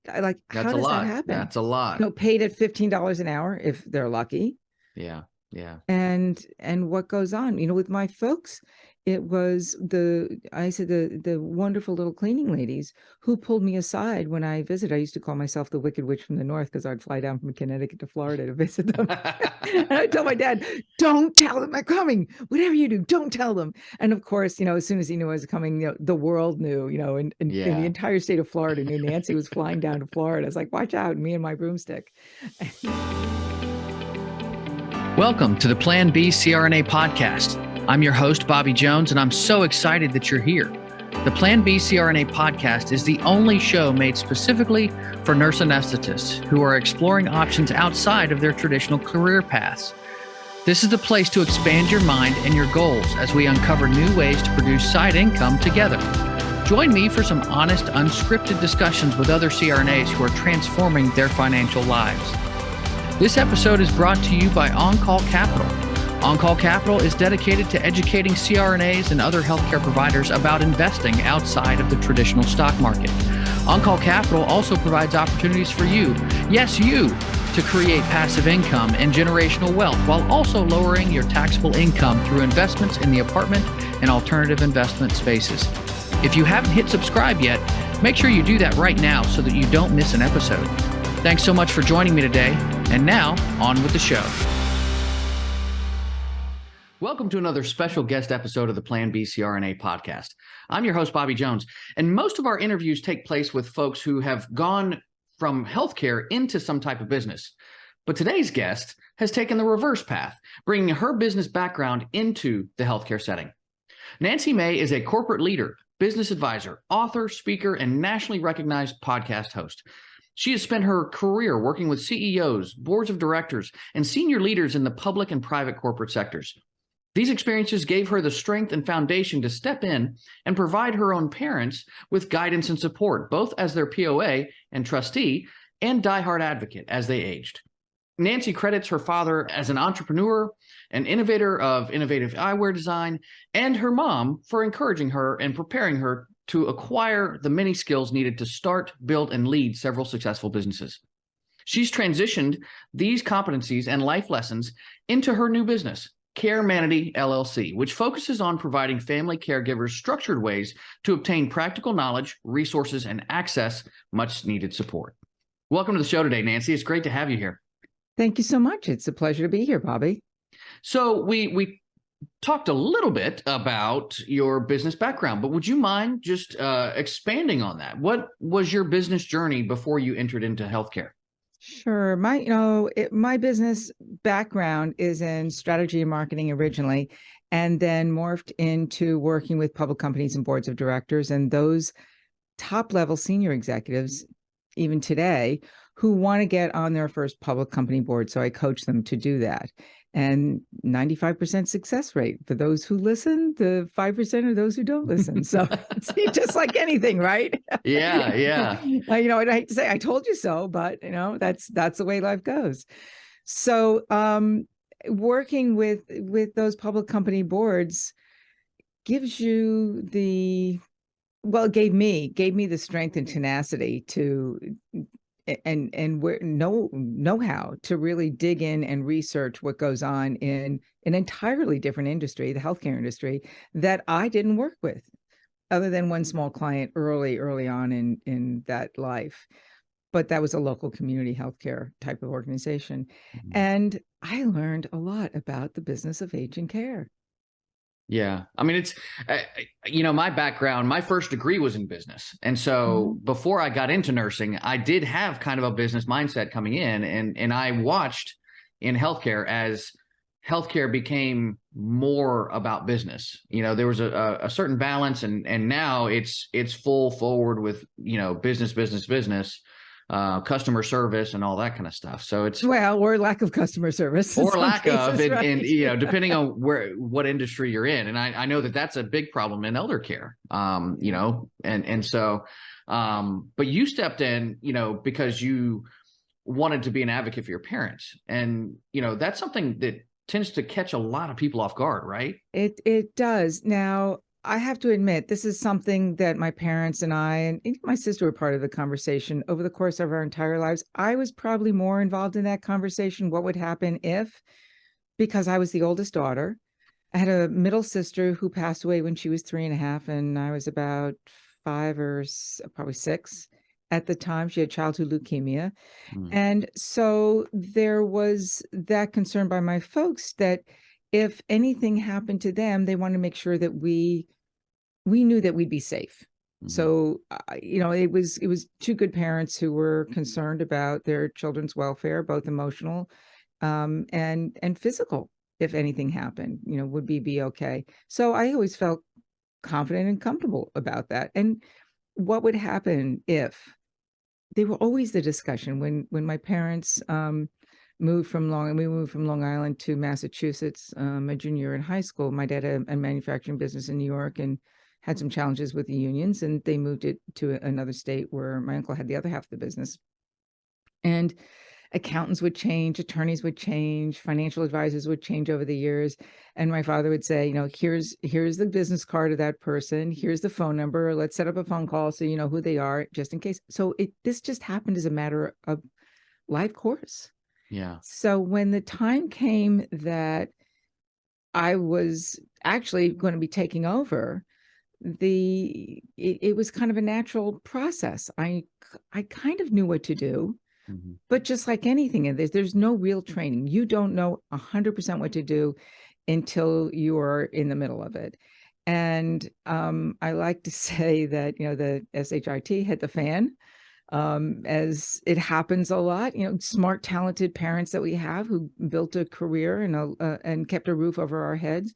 How That's a does that lot. happen? That's a lot. Paid at $15 an hour if they're lucky. Yeah. Yeah. And what goes on, with my folks, it was the wonderful little cleaning ladies who pulled me aside when I visited. I used to call myself the Wicked Witch from the North because I'd fly down from Connecticut to Florida to visit them. And I tell my dad, don't tell them I'm coming. Whatever you do, don't tell them. And of course, as soon as he knew I was coming, the world knew, and in the Yeah. entire state of Florida knew Nancy was flying down to Florida. I was like, watch out, me and my broomstick. Welcome to the Plan B CRNA podcast. I'm your host, Bobby Jones, and I'm so excited that you're here. The Plan B CRNA podcast is the only show made specifically for nurse anesthetists who are exploring options outside of their traditional career paths. This is the place to expand your mind and your goals as we uncover new ways to produce side income together. Join me for some honest, unscripted discussions with other CRNAs who are transforming their financial lives. This episode is brought to you by On-Call Capital. On-Call Capital is dedicated to educating CRNAs and other healthcare providers about investing outside of the traditional stock market. On-Call Capital also provides opportunities for you, yes, you, to create passive income and generational wealth while also lowering your taxable income through investments in the apartment and alternative investment spaces. If you haven't hit subscribe yet, make sure you do that right now so that you don't miss an episode. Thanks so much for joining me today. And now, on with the show. Welcome to another special guest episode of the Plan B CRNA podcast. I'm your host, Bobby Jones, and most of our interviews take place with folks who have gone from healthcare into some type of business. But today's guest has taken the reverse path, bringing her business background into the healthcare setting. Nancy May is a corporate leader, business advisor, author, speaker, and nationally recognized podcast host. She has spent her career working with CEOs, boards of directors, and senior leaders in the public and private corporate sectors. These experiences gave her the strength and foundation to step in and provide her own parents with guidance and support, both as their POA and trustee and diehard advocate as they aged. Nancy credits her father as an entrepreneur, an innovator of innovative eyewear design, and her mom for encouraging her and preparing her to acquire the many skills needed to start, build, and lead several successful businesses. She's transitioned these competencies and life lessons into her new business, CareManity LLC, which focuses on providing family caregivers structured ways to obtain practical knowledge, resources, and access much needed support. Welcome to the show today, Nancy. It's great to have you here. Thank you so much. It's a pleasure to be here, Bobby. So we talked a little bit about your business background, but would you mind just expanding on that? What was your business journey before you entered into healthcare? Sure. My business background is in strategy and marketing originally, and then morphed into working with public companies and boards of directors and those top level senior executives, even today, who want to get on their first public company board. So I coach them to do that. And 95% success rate for those who listen, the 5% are those who don't listen. So it's just like anything, right? Yeah. I hate to say I told you so, but that's the way life goes. So working with those public company boards gives you gave me the strength and tenacity to and know how to really dig in and research what goes on in an entirely different industry, the healthcare industry, that I didn't work with, other than one small client early on in that life. But that was a local community healthcare type of organization. Mm-hmm. And I learned a lot about the business of aging care. Yeah. I mean, it's, my background, my first degree was in business. And so before I got into nursing, I did have kind of a business mindset coming in, and I watched in healthcare as healthcare became more about business. There was a certain balance, and now it's full forward with, business, customer service and all that kind of stuff. So it's or lack of customer service, or lack of, and depending on what industry you're in. And I know that that's a big problem in elder care. So, but you stepped in, because you wanted to be an advocate for your parents, and that's something that tends to catch a lot of people off guard, right? It does. Now, I have to admit, this is something that my parents and I, and even my sister were part of the conversation over the course of our entire lives. I was probably more involved in that conversation. What would happen if, because I was the oldest daughter, I had a middle sister who passed away when she was 3.5, and I was about 5 or probably 6 at the time. She had childhood leukemia. Mm. And so there was that concern by my folks that if anything happened to them, they wanted to make sure that we knew that we'd be safe. Mhm. So, it was 2 good parents who were concerned about their children's welfare, both emotional, and physical. If anything happened, would we be okay? So I always felt confident and comfortable about that. And what would happen if they were always the discussion when my parents we moved from Long Island to Massachusetts, a junior year in high school. My dad had a manufacturing business in New York and had some challenges with the unions, and they moved it to another state where my uncle had the other half of the business. And accountants would change, attorneys would change, financial advisors would change over the years. And my father would say, here's the business card of that person. Here's the phone number. Let's set up a phone call so you know who they are, just in case. So this just happened as a matter of life course. Yeah. So when the time came that I was actually going to be taking over, it was kind of a natural process. I kind of knew what to do. Mm-hmm. But just like anything, there's no real training. You don't know 100% what to do until you're in the middle of it. And I like to say that, the SHIT hit the fan, as it happens a lot. Smart, talented parents that we have who built a career and kept a roof over our heads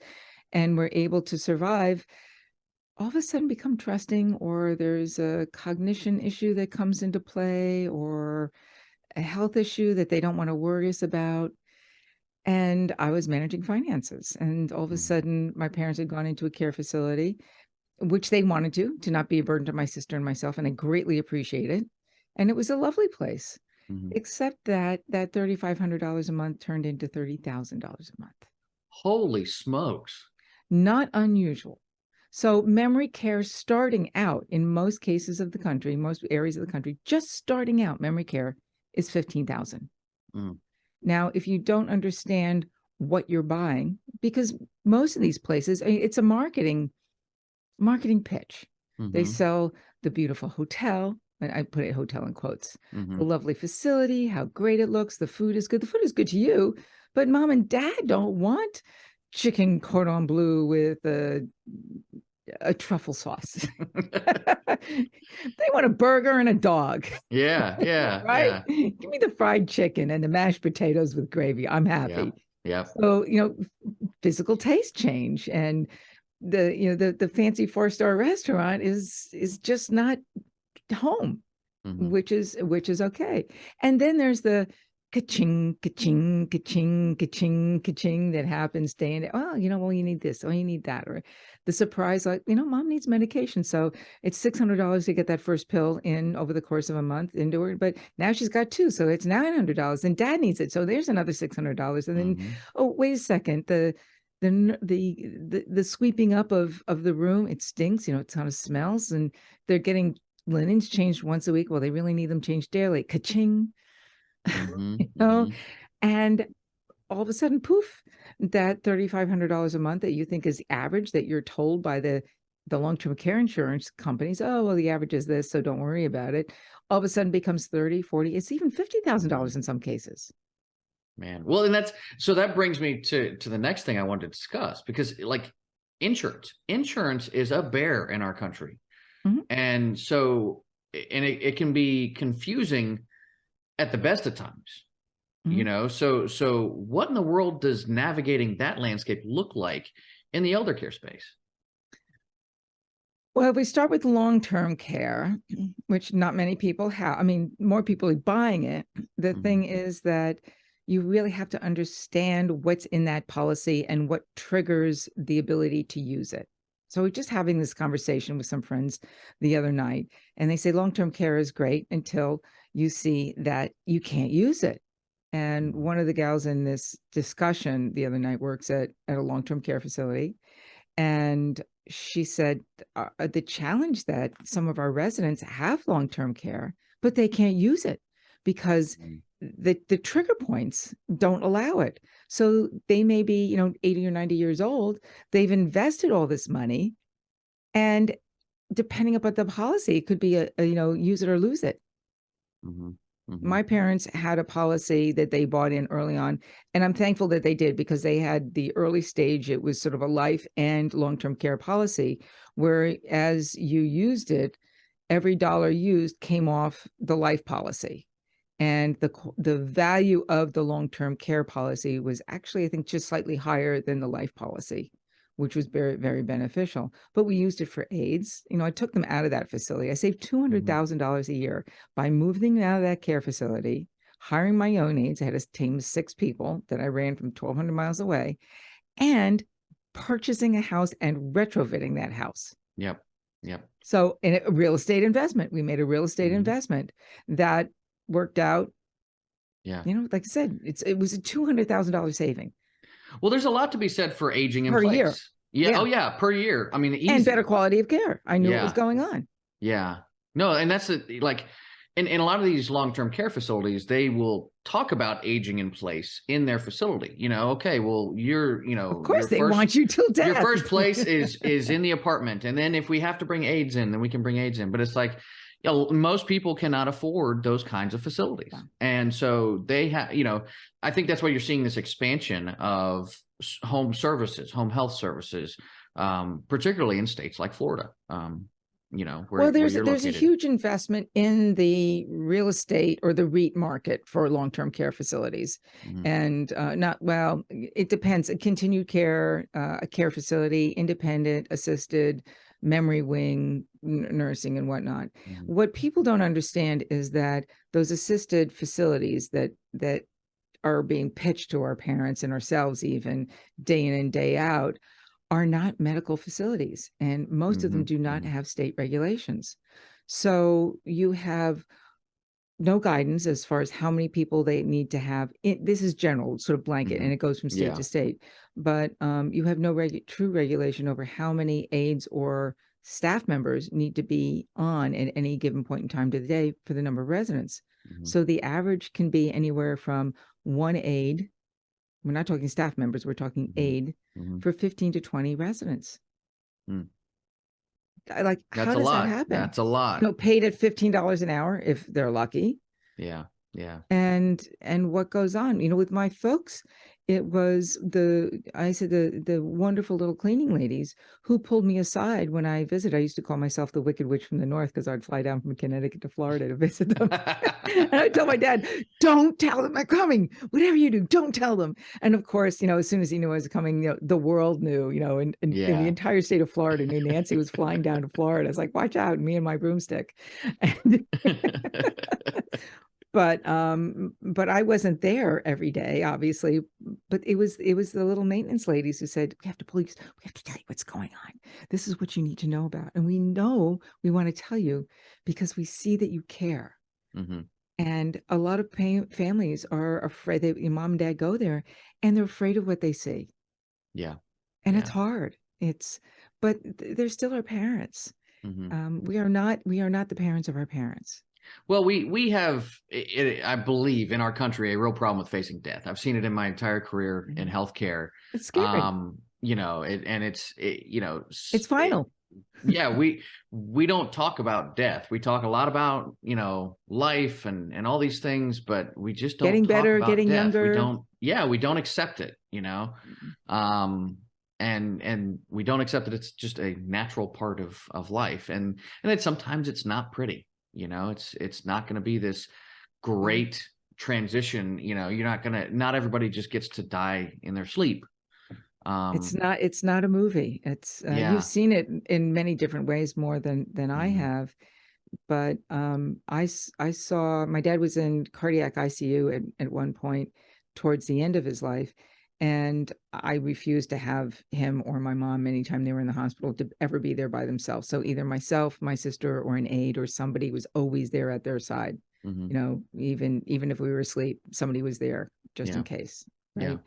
and were able to survive, all of a sudden become trusting, or there's a cognition issue that comes into play, or a health issue that they don't want to worry us about. And I was managing finances. And all of a sudden, my parents had gone into a care facility, which they wanted to not be a burden to my sister and myself. And I greatly appreciate it. And it was a lovely place, except that $3,500 a month turned into $30,000 a month. Holy smokes. Not unusual. So memory care starting out in most cases of the country, most areas of the country, just starting out memory care is $15,000. Now, if you don't understand what you're buying, because most of these places, it's a marketing pitch. They sell the beautiful hotel, and I put a hotel in quotes, the lovely facility, how great it looks, the food is good. The food is good to you, but mom and dad don't want chicken cordon bleu with a truffle sauce. They want a burger and a dog. Yeah. Right? Yeah. Give me the fried chicken and the mashed potatoes with gravy. I'm happy. Yeah. So, physical taste change, and the fancy 4-star restaurant is just not home, which is okay. And then there's the ka-ching, ka-ching, ka-ching, ka-ching, ka-ching that happens day in day. Oh, well, you need this. Oh, you need that. Or the surprise, like, mom needs medication. So it's $600 to get that first pill in over the course of a month into her. But now she's got 2. So it's $900 and dad needs it. So there's another $600. And then, oh, wait a second. The sweeping up of the room, it stinks, it kind of smells, and they're getting linens changed once a week. Well, they really need them changed daily. Ka-ching. And all of a sudden, poof, that $3,500 a month that you think is average, that you're told by the long-term care insurance companies, oh, well, the average is this, so don't worry about it, all of a sudden becomes 30, 40, it's even $50,000 in some cases. Man. Well, and that brings me to the next thing I wanted to discuss, because like insurance is a bear in our country. And so, and it can be confusing at the best of times, so what in the world does navigating that landscape look like in the elder care space? Well, if we start with long-term care, which not many people have, more people are buying it. The thing is that you really have to understand what's in that policy and what triggers the ability to use it. So we're just having this conversation with some friends the other night, and they say long-term care is great until you see that you can't use it. And one of the gals in this discussion the other night works at a long-term care facility. And she said the challenge that some of our residents have long-term care, but they can't use it because the trigger points don't allow it. So they may be, 80 or 90 years old. They've invested all this money, and depending upon the policy, it could be use it or lose it. Mm-hmm. Mm-hmm. My parents had a policy that they bought in early on, and I'm thankful that they did, because they had the early stage. It was sort of a life and long-term care policy, where as you used it, every dollar used came off the life policy. And the value of the long-term care policy was actually, I think, just slightly higher than the life policy, which was very, very beneficial. But we used it for aides. I took them out of that facility. I saved $200,000 a year by moving them out of that care facility, hiring my own aides. I had a team of 6 people that I ran from 1,200 miles away, and purchasing a house and retrofitting that house. Yep. Yep. So in a real estate investment, we made a real estate investment that worked out. Yeah. Like I said, it was a $200,000 saving. Well, there's a lot to be said for aging in Per place. year. Yeah. Yeah. Oh yeah. Per year. I mean, easy. And better quality of care. I knew what was Yeah. going on. Yeah. No, and that's like, in a lot of these long-term care facilities, they will talk about aging in place in their facility. Okay, well, Of course, they want you till death. Your first place is in the apartment, and then if we have to bring aides in, then we can bring aides in. But it's like, most people cannot afford those kinds of facilities, and so they have. I think that's why you're seeing this expansion of home services, home health services, particularly in states like Florida. Where there's you're a located. huge investment in the real estate or the REIT market for long-term care facilities. And it depends. A continued care, a care facility, independent, assisted, memory wing, nursing, and whatnot. What people don't understand is that those assisted facilities that are being pitched to our parents and ourselves, even day in and day out, are not medical facilities, and most of them do not have state regulations. So you have no guidance as far as how many people they need to have. This is general, sort of blanket, and it goes from state to state. But you have no true regulation over how many aides or staff members need to be on at any given point in time of the day for the number of residents. So the average can be anywhere from 1 aide. We're not talking staff members, we're talking aide for 15 to 20 residents. Like, That's how does a lot. that happen? That's a lot. Paid at $15 an hour if they're lucky. Yeah. Yeah. And what goes on, with my folks, it was the wonderful little cleaning ladies who pulled me aside when I visited. I used to call myself the Wicked Witch from the North, because I'd fly down from Connecticut to Florida to visit them. And I tell my dad, don't tell them I'm coming. Whatever you do, don't tell them. And of course, as soon as he knew I was coming, the world knew, and the entire state of Florida knew Nancy was flying down to Florida. I was like, watch out, me and my broomstick. But I wasn't there every day, obviously. But it was the little maintenance ladies who said, we have to tell you what's going on. This is what you need to know about. And we know we want to tell you because we see that you care. And a lot of families are afraid that your mom and dad go there, and they're afraid of what they see. Yeah. And it's hard. But they're still our parents. We are not the parents of our parents. Well, we have, I believe, in our country, a real problem with facing death. I've seen it in my entire career in healthcare. It's scary. It's final. We don't talk about death. We talk a lot about, life and all these things, but we just don't getting talk better, about getting death. younger. We don't accept it, and we don't accept that it's just a natural part of life. And that sometimes it's not pretty. It's not going to be this great transition. Not everybody just gets to die in their sleep. It's not a movie. You've seen it in many different ways, more than I have. But I saw, my dad was in cardiac ICU at one point towards the end of his life. And I refused to have him or my mom, anytime they were in the hospital, to ever be there by themselves. So either myself, my sister, or an aide or somebody was always there at their side. Even if we were asleep, somebody was there just in case. Right.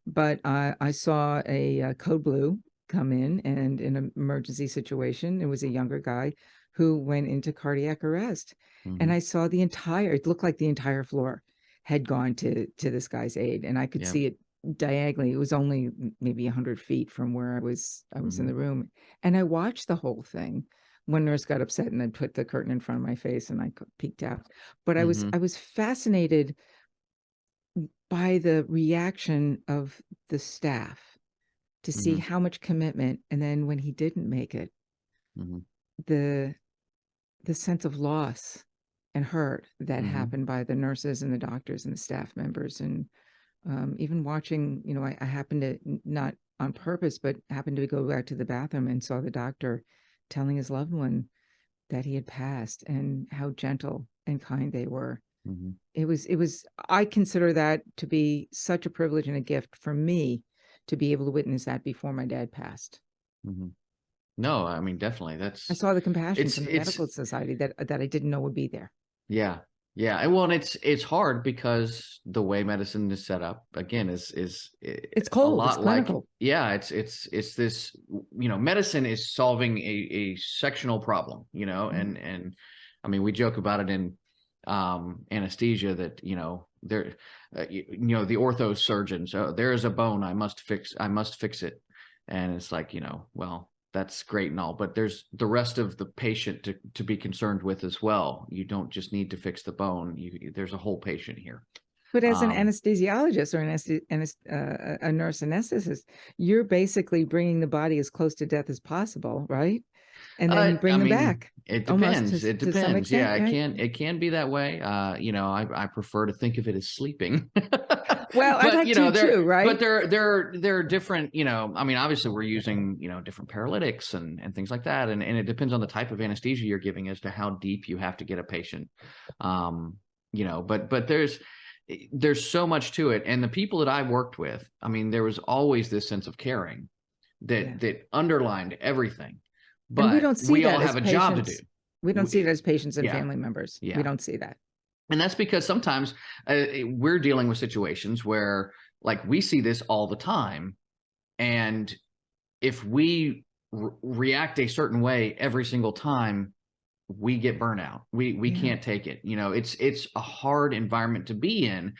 But I saw a code blue come in, and in an emergency situation, it was a younger guy who went into cardiac arrest. And I saw it looked like the entire floor had gone to this guy's aid, and I could Yeah. see it diagonally. It was only maybe 100 feet from where I was in the room. And I watched the whole thing. One nurse got upset and I put the curtain in front of my face and I peeked out. But I was fascinated by the reaction of the staff to see how much commitment. And then when he didn't make it, the sense of loss and hurt that happened by the nurses and the doctors and the staff members. And even watching, I happened to, not on purpose, but happened to go back to the bathroom and saw the doctor telling his loved one that he had passed, and how gentle and kind they were. It was, I consider that to be such a privilege and a gift for me to be able to witness that before my dad passed. No, I mean, definitely. I saw the compassion from the medical society that I didn't know would be there. Yeah. Yeah. And well, and it's hard because the way medicine is set up, again, is it's cold. A lot it's clinical. like, yeah, it's this, medicine is solving a sectional problem, and I mean, we joke about it in anesthesia that, there, the ortho surgeons, there is a bone, I must fix it. And it's like, well, that's great and all, but there's the rest of the patient to be concerned with as well. You don't just need to fix the bone. There's a whole patient here. But as an anesthesiologist or a nurse anesthetist, you're basically bringing the body as close to death as possible, right? And then you bring them back. It depends. It depends. Yeah, right? it can be that way. I prefer to think of it as sleeping. Well, I like to too, right? But there are different, I mean, obviously we're using, different paralytics and things like that. And it depends on the type of anesthesia you're giving as to how deep you have to get a patient. But there's so much to it. And the people that I worked with, I mean, there was always this sense of caring that underlined everything. But and we don't see that all have a job to do. We don't see it as patients and family members. Yeah. We don't see that. And that's because sometimes we're dealing with situations where, like, we see this all the time. And if we react a certain way every single time, we get burnout. We can't take it. It's a hard environment to be in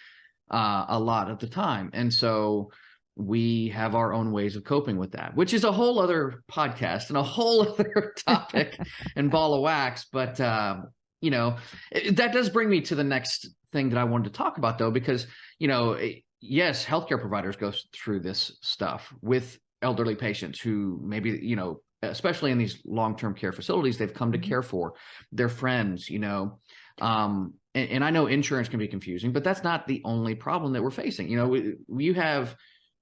a lot of the time. And so we have our own ways of coping with that, which is a whole other podcast and a whole other topic and ball of wax. But, that does bring me to the next thing that I wanted to talk about, though, because, yes, healthcare providers go through this stuff with elderly patients who maybe, especially in these long-term care facilities, they've come to care for their friends, and I know insurance can be confusing, but that's not the only problem that we're facing. You have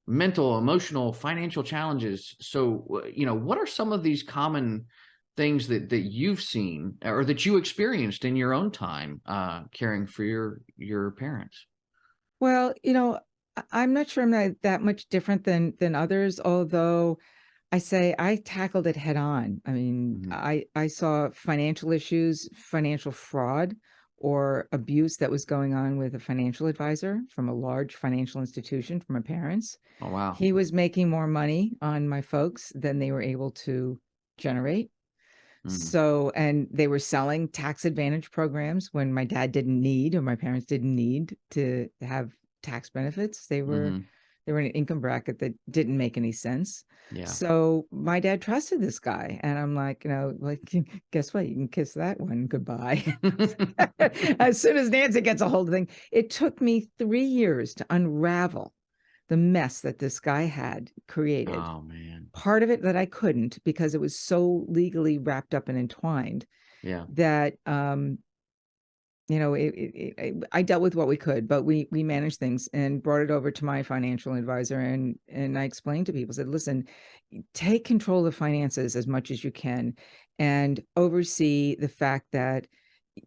mental, emotional, financial challenges. So, what are some of these common things that you've seen or that you experienced in your own time caring for your parents? Well, I'm not sure I'm that much different than others, although I say I tackled it head on. I mean, I saw financial issues, financial fraud, or abuse that was going on with a financial advisor from a large financial institution from my parents. Oh, wow. He was making more money on my folks than they were able to generate. So, and they were selling tax advantage programs when my dad didn't need, or my parents didn't need to have tax benefits. They were in an income bracket that didn't make any sense. Yeah. So my dad trusted this guy, and I'm like, guess what? You can kiss that one goodbye. As soon as Nancy gets a hold of the thing, it took me 3 years to unravel the mess that this guy had created. Oh, man. Part of it that I couldn't, because it was so legally wrapped up and entwined. Yeah. That I dealt with what we could, but we managed things and brought it over to my financial advisor. And I explained to people, said, listen, take control of finances as much as you can and oversee the fact that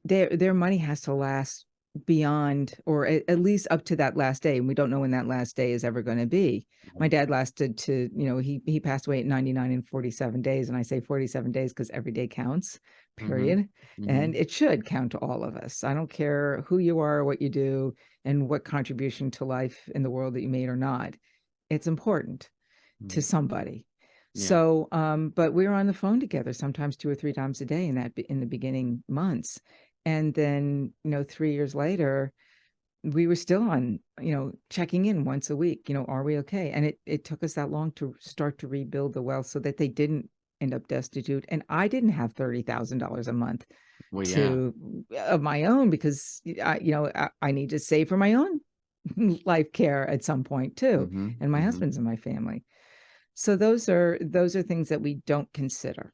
their money has to last beyond, or at least up to that last day. And we don't know when that last day is ever going to be. My dad lasted to, he passed away at 99 and 47 days. And I say 47 days because every day counts, period. And it should count to all of us. I don't care who you are, what you do, and what contribution to life in the world that you made or not. It's important to somebody. So, but we were on the phone together sometimes 2 or 3 times a day in the beginning months. And then, 3 years later, we were still on, checking in once a week, are we okay? And it took us that long to start to rebuild the wealth so that they didn't end up destitute. And I didn't have $30,000 a month of my own, because I need to save for my own life care at some point too. And my husband's in my family. So those are things that we don't consider.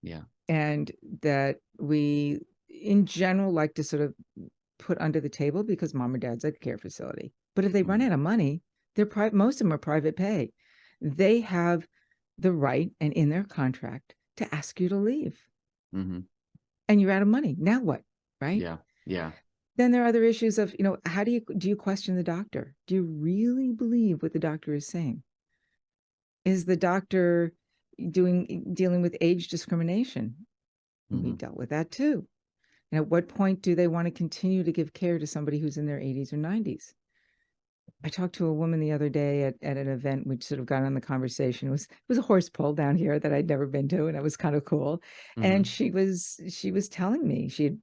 Yeah. And that we in general like to sort of put under the table because mom or dad's at a care facility. But if they run out of money, most of them are private pay. They have the right and in their contract to ask you to leave. And you're out of money. Now what? Right? Yeah. Yeah. Then there are other issues of, how do you question the doctor? Do you really believe what the doctor is saying? Is the doctor dealing with age discrimination? We dealt with that too. And at what point do they want to continue to give care to somebody who's in their 80s or 90s? I talked to a woman the other day at an event, which sort of got on the conversation. It was a horse pull down here that I'd never been to, and it was kind of cool. And she was telling me she had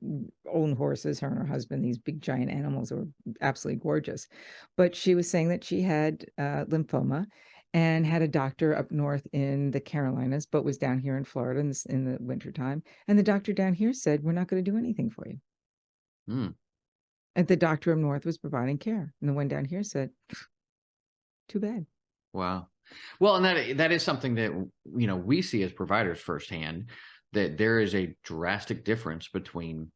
owned horses, her and her husband, these big giant animals that were absolutely gorgeous. But she was saying that she had lymphoma and had a doctor up north in the Carolinas, but was down here in Florida in the wintertime. And the doctor down here said, we're not going to do anything for you. And the doctor up north was providing care. And the one down here said, too bad. Wow. Well, and that is something that, we see as providers firsthand, that there is a drastic difference between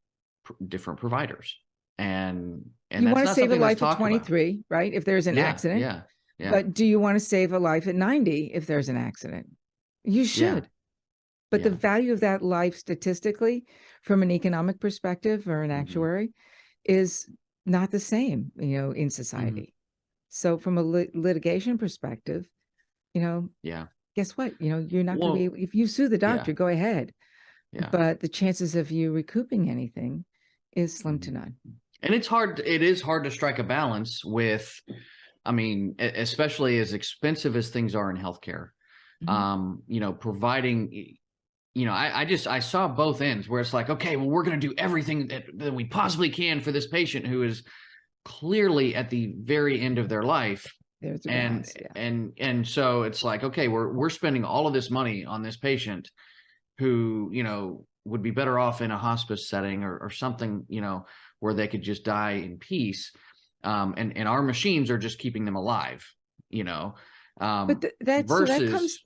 different providers. And you want to save a life at 23, right? If there's an accident. Yeah. But do you want to save a life at 90 if there's an accident? You should. But the value of that life statistically, from an economic perspective or an actuary, is not the same, in society. So from a litigation perspective, guess what? You're not going to be, if you sue the doctor, go ahead. But the chances of you recouping anything is slim to none. And it is hard to strike a balance with, especially as expensive as things are in healthcare, providing, I saw both ends where it's like, okay, well, we're going to do everything that we possibly can for this patient who is clearly at the very end of their life. And so it's like, okay, we're spending all of this money on this patient who, would be better off in a hospice setting or something, where they could just die in peace. And our machines are just keeping them alive, but that comes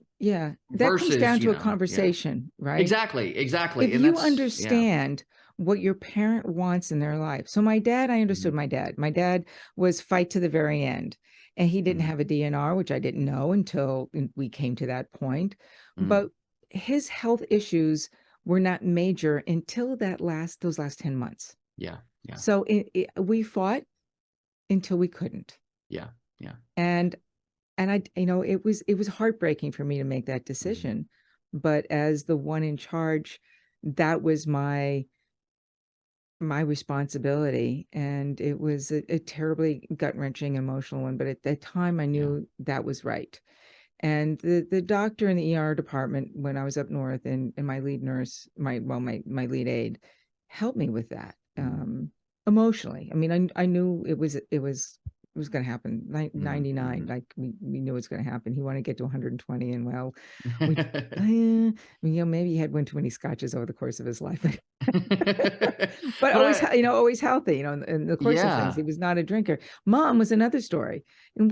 down to a conversation, right? Exactly. If you understand what your parent wants in their life. So my dad, I understood my dad. My dad was fight to the very end, and he didn't have a DNR, which I didn't know until we came to that point. But his health issues were not major until those last 10 months. Yeah. So we fought until we couldn't. Yeah. And I, it was heartbreaking for me to make that decision, but as the one in charge, that was my responsibility. And it was a terribly gut-wrenching emotional one, but at that time I knew that was right. And the doctor in the ER department, when I was up north, and my lead nurse, my lead aide, helped me with that. Emotionally. I knew it was going to happen. 99, like we knew it was going to happen. He wanted to get to 120, and maybe he had one too many scotches over the course of his life, but always healthy. In the course of things, he was not a drinker. Mom was another story, and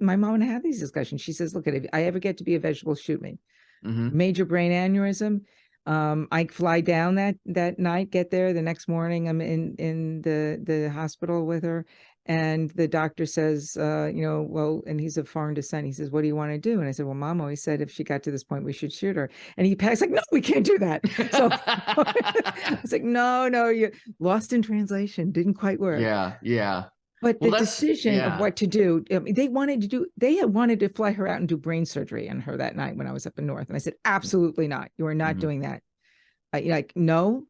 my mom and I had these discussions. She says, "Look, if I ever get to be a vegetable, shoot me." Major brain aneurysm. I fly down that night, get there the next morning. I'm in the hospital with her, and the doctor says, and he's of foreign descent. He says, "What do you want to do?" And I said, "Well, Mom always said if she got to this point, we should shoot her." And he's like, "No, we can't do that." So I was like, "No, you lost in translation. Didn't quite work." Yeah. But the decision of what to do, they had wanted to fly her out and do brain surgery on her that night when I was up in North. And I said, absolutely not. You are not doing that. No.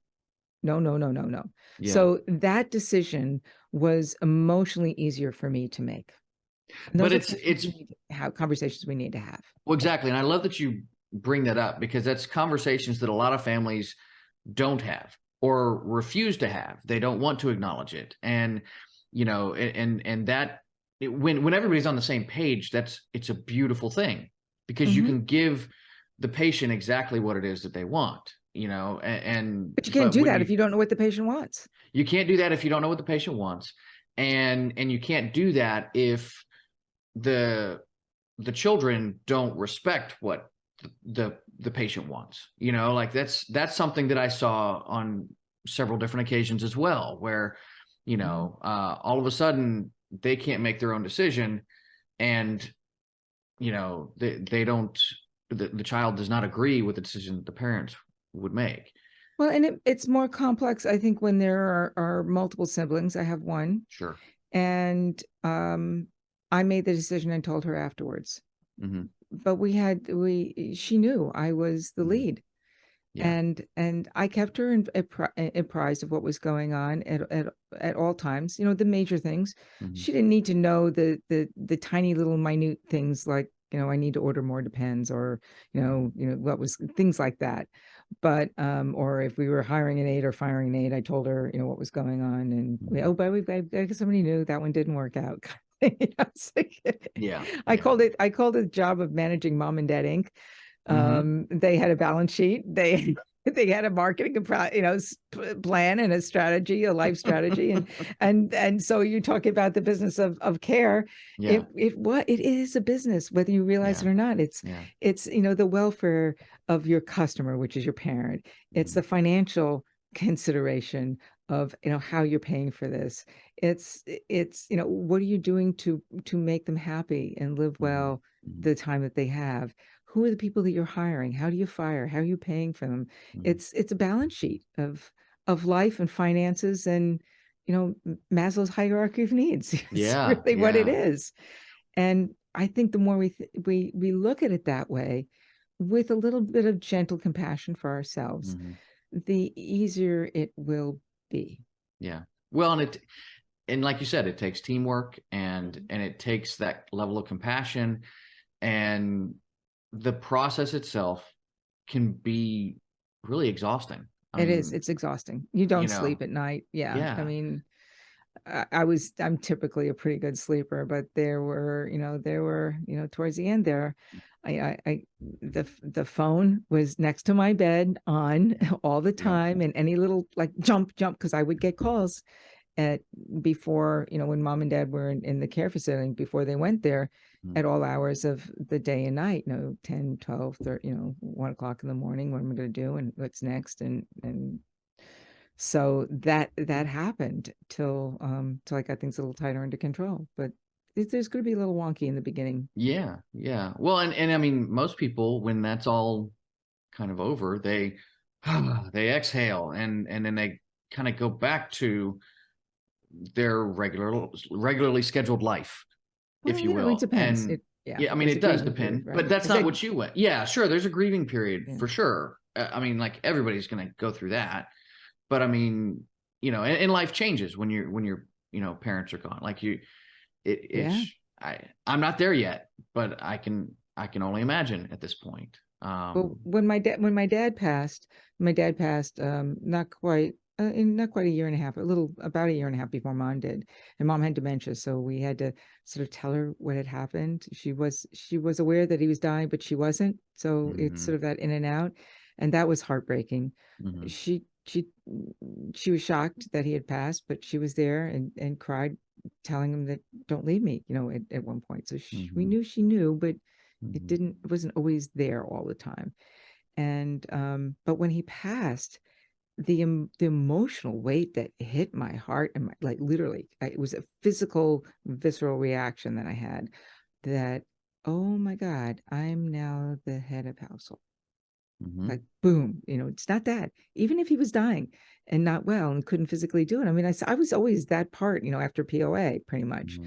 Yeah. So that decision was emotionally easier for me to make. But it's how conversations we need to have. Well, exactly. And I love that you bring that up, because that's conversations that a lot of families don't have or refuse to have. They don't want to acknowledge it. And, and that when everybody's on the same page, it's a beautiful thing, because you can give the patient exactly what it is that they want, but you can't do that if you don't know what the patient wants. You can't do that if you don't know what the patient wants. And you can't do that if the children don't respect what the patient wants. Like that's something that I saw on several different occasions as well, where all of a sudden they can't make their own decision, and they don't, the child does not agree with the decision that the parents would make. Well, and it's more complex, I think, when there are multiple siblings. I have one. Sure. And I made the decision and told her afterwards. But she knew I was the lead. Yeah. And I kept her apprised of what was going on at all times, the major things. She didn't need to know the tiny little minute things like, I need to order more Depends, or, what was things like that. But, or if we were hiring an aide or firing an aide, I told her, what was going on. And but I guess somebody knew that one didn't work out. I called it the job of managing Mom and Dad Inc. They had a balance sheet. They had a marketing plan and a strategy, a life strategy, and so you're talking about the business of care. It is a business, whether you realize it or not. It's the welfare of your customer, which is your parent. It's the financial consideration of how you're paying for this. It's what are you doing to make them happy and live well the time that they have. Who are the people that you're hiring? How do you fire? How are you paying for them? It's a balance sheet of life and finances, and Maslow's hierarchy of needs. It's really what it is. And I think the more we look at it that way, with a little bit of gentle compassion for ourselves, the easier it will be. Yeah. Well, and like you said, it takes teamwork, and it takes that level of compassion, and the process itself can be really exhausting. It's exhausting. You don't sleep at night. Yeah. I mean, I'm typically a pretty good sleeper, but there were towards the end there, the phone was next to my bed on all the time, and any little like jump, because I would get calls before, when Mom and Dad were in the care facility, before they went there, at all hours of the day and night, 10, 12, 30, 1 o'clock in the morning, what am I going to do and what's next? And so that happened till I got things a little tighter under control, but there's going to be a little wonky in the beginning. Yeah. Well, and I mean, most people, when that's all kind of over, they exhale, and then they kind of go back to their regularly scheduled life, if you will. It depends. And I mean, it does depend, period, right? But that's not what you went. Yeah, sure. There's a grieving period for sure. I mean, like everybody's going to go through that, but I mean, and life changes when your parents are gone. Like I'm not there yet, but I can only imagine at this point. Well, when my dad passed, not quite a year and a half, about a year and a half before Mom did, and Mom had dementia, so we had to sort of tell her what had happened. She was aware that he was dying, but she wasn't. So it's sort of that in and out, and that was heartbreaking. She was shocked that he had passed, but she was there and cried, telling him that don't leave me, at one point. So we knew she knew, but it wasn't always there all the time. And but when he passed, the emotional weight that hit my heart, and like literally, it was a physical, visceral reaction that I had, that, oh my God, I'm now the head of household. Like boom, it's not that. Even if he was dying and not well and couldn't physically do it, I mean, I was always that part, after POA, pretty much.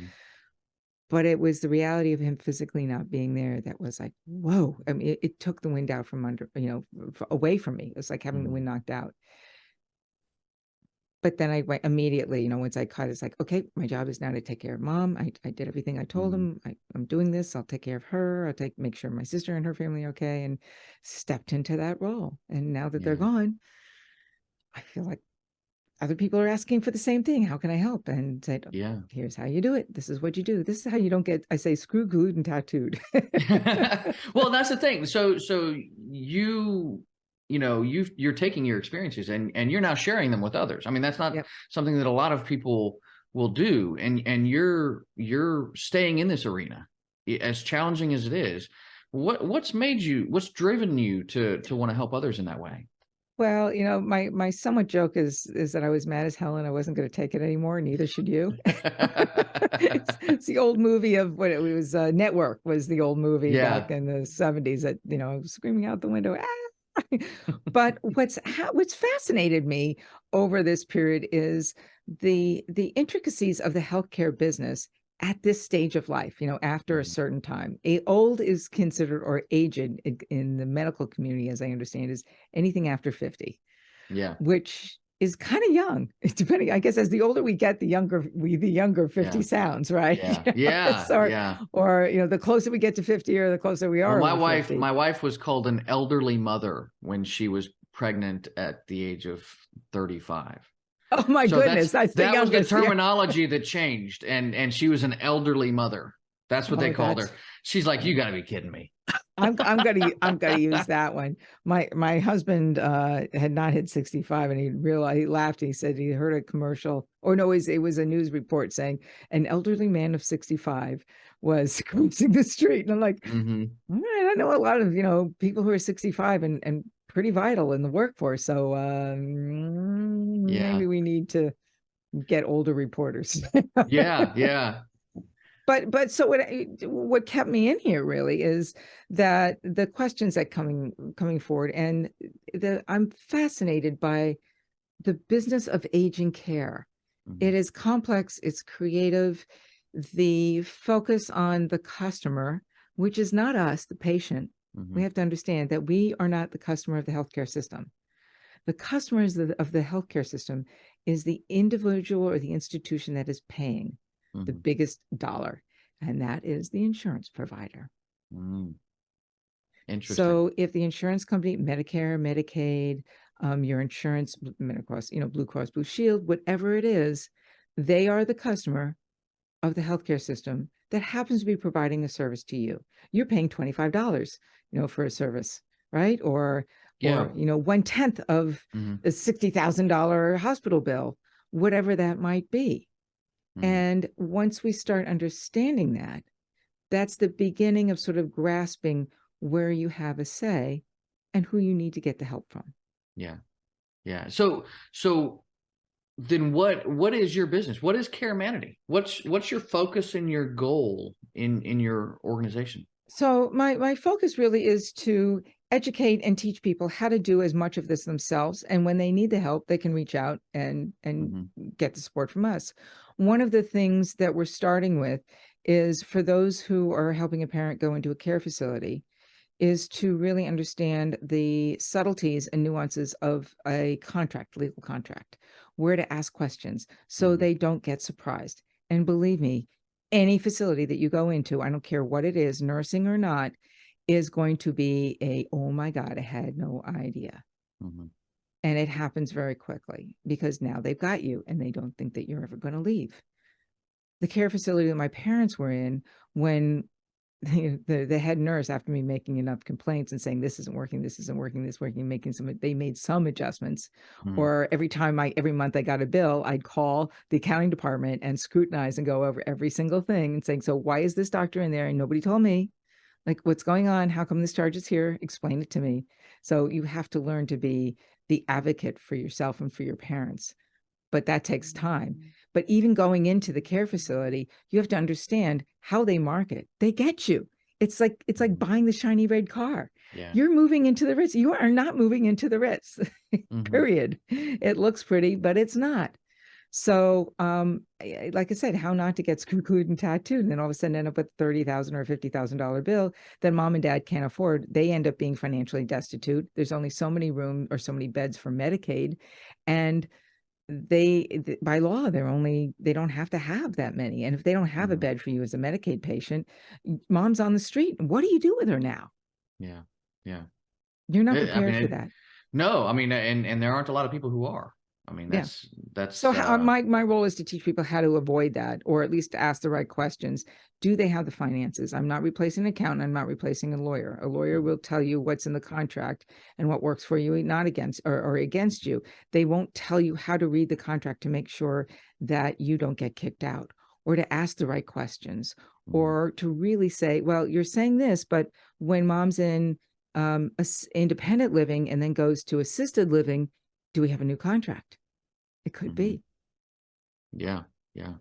But it was the reality of him physically not being there that was like, whoa. I mean, it took the wind out from under, away from me. It was like having the wind knocked out. but then I went immediately, once I cut, it's like, okay, my job is now to take care of mom. I did everything I told him. I'm doing this. I'll take care of her. Make sure my sister and her family are okay, and stepped into that role. And now that they're Yeah. gone, I feel like other people are asking for the same thing. How can I help? And said, Yeah. here's how you do it. This is what you do. This is how you don't get, I say, screw glued and tattooed. Well, that's the thing. So you're taking your experiences and you're now sharing them with others. I mean, that's not Yep. something that a lot of people will do. And you're staying in this arena, as challenging as it is. What's driven you to want to help others in that way? Well, my somewhat joke is that I was mad as hell and I wasn't going to take it anymore. Neither should you. It's the old movie of what it was. Network was the old movie back in the 70s that, screaming out the window. Ah! But what's fascinated me over this period is the intricacies of the healthcare business at this stage of life, after a certain time. Old is considered, or aged in the medical community, as I understand, is anything after 50. Yeah. Which is kind of young. It's depending, I guess, as the older we get, the younger 50 sounds, right? Yeah. Yeah. Or the closer we get to 50, or the closer we are. Well, my 50. wife was called an elderly mother when she was pregnant at the age of 35. Oh my goodness. That was the terminology that changed. And she was an elderly mother. That's what they called her. She's like, you gotta be kidding me. I'm gonna use that one. My husband had not hit 65, and he laughed. And he said he heard a commercial, or no, it was a news report saying an elderly man of 65 was crossing the street. And I'm like, all right, I know a lot of people who are 65 and pretty vital in the workforce. So maybe we need to get older reporters. Yeah. But so what kept me in here really is that the questions that coming forward, and I'm fascinated by the business of aging care. It is complex, it's creative. The focus on the customer, which is not us, the patient. We have to understand that we are not the customer of the healthcare system. The customers of the healthcare system is the individual or the institution that is paying the biggest dollar, and that is the insurance provider. Interesting. So if the insurance company, Medicare, Medicaid, your insurance, Blue Cross Blue Shield, whatever it is, they are the customer of the healthcare system that happens to be providing a service to you. You're paying $25, for a service, right? Or 1/10 of the $60,000 hospital bill, whatever that might be. And once we start understanding that, that's the beginning of sort of grasping where you have a say and who you need to get the help from. Yeah. So then what is your business? What is CareManity? What's your focus and your goal in your organization? So my focus really is to educate and teach people how to do as much of this themselves. And when they need the help, they can reach out and get the support from us. One of the things that we're starting with is for those who are helping a parent go into a care facility, is to really understand the subtleties and nuances of a legal contract, where to ask questions so they don't get surprised. And believe me, any facility that you go into, I don't care what it is, nursing or not, is going to be oh my God, I had no idea. And it happens very quickly because now they've got you and they don't think that you're ever going to leave. The care facility that my parents were in, when the head nurse, after me making enough complaints and saying this isn't working, they made some adjustments. Or every month I got a bill, I'd call the accounting department and scrutinize and go over every single thing and saying, so why is this doctor in there and nobody told me? Like, what's going on? How come this charge is here? Explain it to me. So you have to learn to be the advocate for yourself and for your parents. But that takes time. But even going into the care facility, you have to understand how they market. They get you. It's like buying the shiny red car. You're moving into the Ritz. You are not moving into the Ritz, period. It looks pretty, but it's not. So, like I said, how not to get screwed and tattooed, and then all of a sudden end up with $30,000 or $50,000 bill that mom and dad can't afford. They end up being financially destitute. There's only so many rooms or so many beds for Medicaid, and by law, they don't have to have that many. And if they don't have a Mhm. bed for you as a Medicaid patient, mom's on the street. What do you do with her now? Yeah. Yeah. You're not I prepared mean, for that. no, I mean, and there aren't a lot of people who are. I mean, Yeah. that's So my role is to teach people how to avoid that, or at least to ask the right questions. Do they have the finances? I'm not replacing an accountant. I'm not replacing a lawyer. A lawyer will tell you what's in the contract and what works for you, not against or against you. They won't tell you how to read the contract to make sure that you don't get kicked out, or to ask the right questions, or to really say, well, you're saying this, but when mom's in independent living and then goes to assisted living, do we have a new contract? It could be. Yeah. Yeah.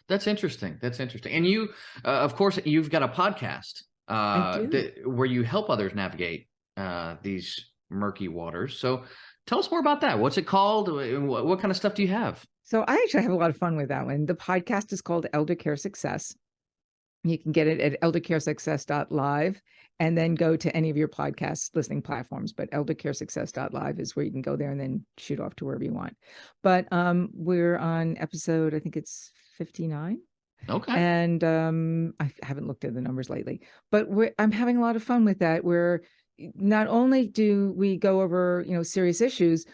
That's interesting. That's interesting. And you, of course, you've got a podcast I do. where you help others navigate these murky waters. So tell us more about that. What's it called? What kind of stuff do you have? So I actually have a lot of fun with that one. The podcast is called Elder Care Success. You can get it at eldercaresuccess.live and then go to any of your podcast listening platforms. But eldercaresuccess.live is where you can go there and then shoot off to wherever you want. But we're on episode, I think it's 59. Okay. And I haven't looked at the numbers lately, but I'm having a lot of fun with that. Where not only do we go over, serious issues,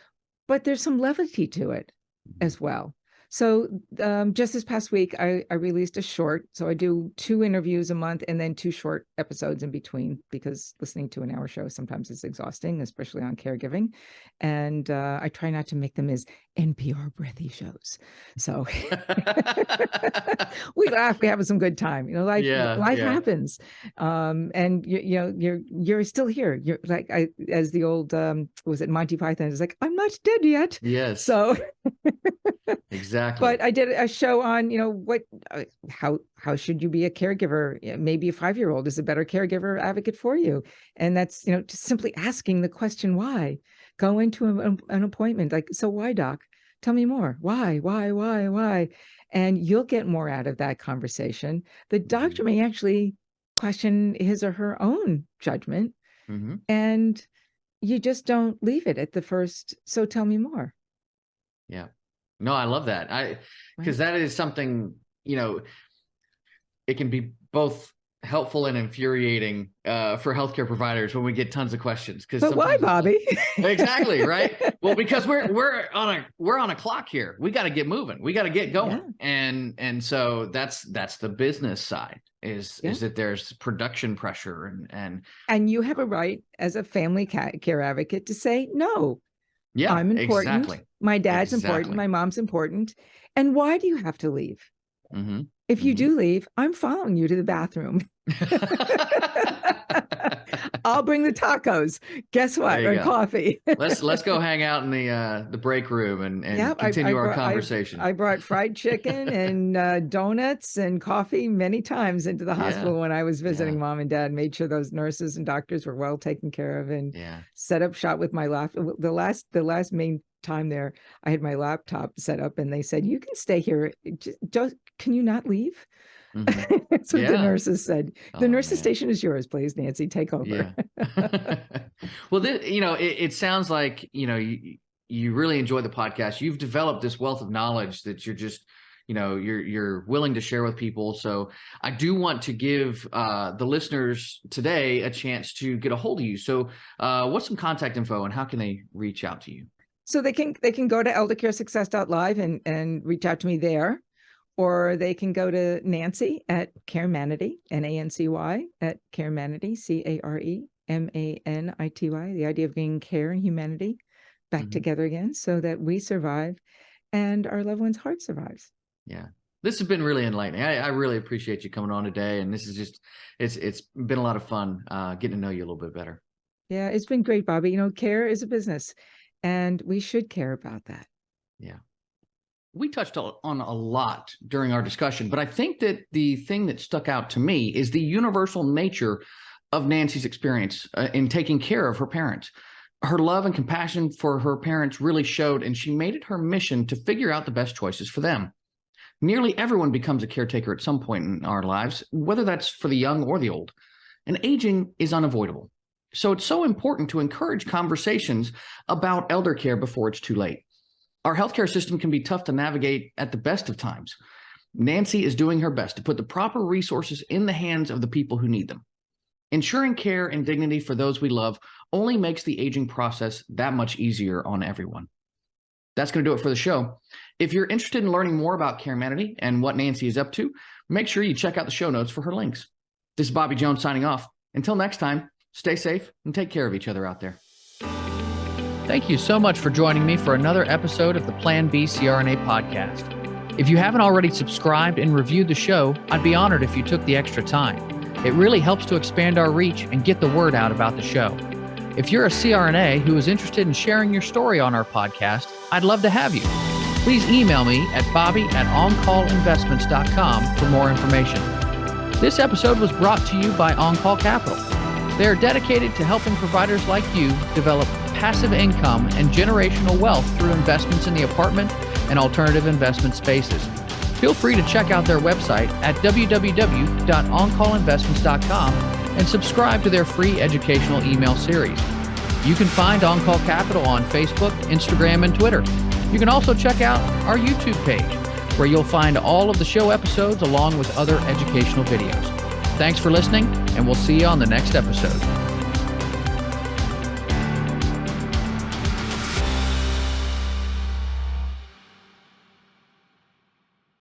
but there's some levity to it as well. So just this past week, I released a short. So I do 2 interviews a month and then 2 short episodes in between, because listening to an hour show sometimes is exhausting, especially on caregiving. And I try not to make them as NPR breathy shows. So we laugh, we have some good time. Life happens. And you're still here. You're like, as the old was it Monty Python? It's like, I'm not dead yet. Yes. So exactly. But I did a show on, how should you be a caregiver? Maybe a 5-year-old is a better caregiver advocate for you. And that's, just simply asking the question, why? Go into an appointment. Like, so why, doc? Tell me more. Why? And you'll get more out of that conversation. The doctor may actually question his or her own judgment. And you just don't leave it at the first, so tell me more. Yeah. No, I love that. Because that is something, it can be both helpful and infuriating for healthcare providers when we get tons of questions. But why, Bobby? Exactly, right? Well, because we're on a clock here. We got to get moving. We got to get going. Yeah. And so that's the business side is that there's production pressure and you have a right as a family care advocate to say no. Yeah, I'm important. Exactly. My dad's important. My mom's important. And why do you have to leave? If you do leave, I'm following you to the bathroom. I'll bring the tacos. Guess what? Or coffee. Let's go hang out in the break room and continue our conversation. I brought fried chicken and donuts and coffee many times into the hospital when I was visiting mom and dad. Made sure those nurses and doctors were well taken care of, and set up shop with my laptop. The last main time there, I had my laptop set up, and they said, "You can stay here. Just can you not leave?" That's what the nurses said. The nurses station is yours, please, Nancy. Take over. Yeah. Well, it sounds like you really enjoy the podcast. You've developed this wealth of knowledge that you're just you're willing to share with people. So I do want to give the listeners today a chance to get a hold of you. So what's some contact info and how can they reach out to you? So they can go to eldercaresuccess.live and reach out to me there. Or they can go to Nancy at CareManity, NANCY at CareManity, CareManity, the idea of bringing care and humanity back together again so that we survive and our loved one's heart survives. Yeah. This has been really enlightening. I really appreciate you coming on today. And this is just, it's been a lot of fun getting to know you a little bit better. Yeah, it's been great, Bobby. Care is a business and we should care about that. Yeah. We touched on a lot during our discussion, but I think that the thing that stuck out to me is the universal nature of Nancy's experience in taking care of her parents. Her love and compassion for her parents really showed, and she made it her mission to figure out the best choices for them. Nearly everyone becomes a caretaker at some point in our lives, whether that's for the young or the old, and aging is unavoidable. So it's so important to encourage conversations about elder care before it's too late. Our healthcare system can be tough to navigate at the best of times. Nancy is doing her best to put the proper resources in the hands of the people who need them. Ensuring care and dignity for those we love only makes the aging process that much easier on everyone. That's going to do it for the show. If you're interested in learning more about CareManity and what Nancy is up to, make sure you check out the show notes for her links. This is Bobby Jones signing off. Until next time, stay safe and take care of each other out there. Thank you so much for joining me for another episode of the Plan B CRNA podcast. If you haven't already subscribed and reviewed the show, I'd be honored if you took the extra time. It really helps to expand our reach and get the word out about the show. If you're a CRNA who is interested in sharing your story on our podcast, I'd love to have you. Please email me at bobby@oncallinvestments.com for more information. This episode was brought to you by On-Call Capital. They are dedicated to helping providers like you develop passive income and generational wealth through investments in the apartment and alternative investment spaces. Feel free to check out their website at www.oncallinvestments.com and subscribe to their free educational email series. You can find On-Call Capital on Facebook, Instagram, and Twitter. You can also check out our YouTube page, where you'll find all of the show episodes along with other educational videos. Thanks for listening, and we'll see you on the next episode.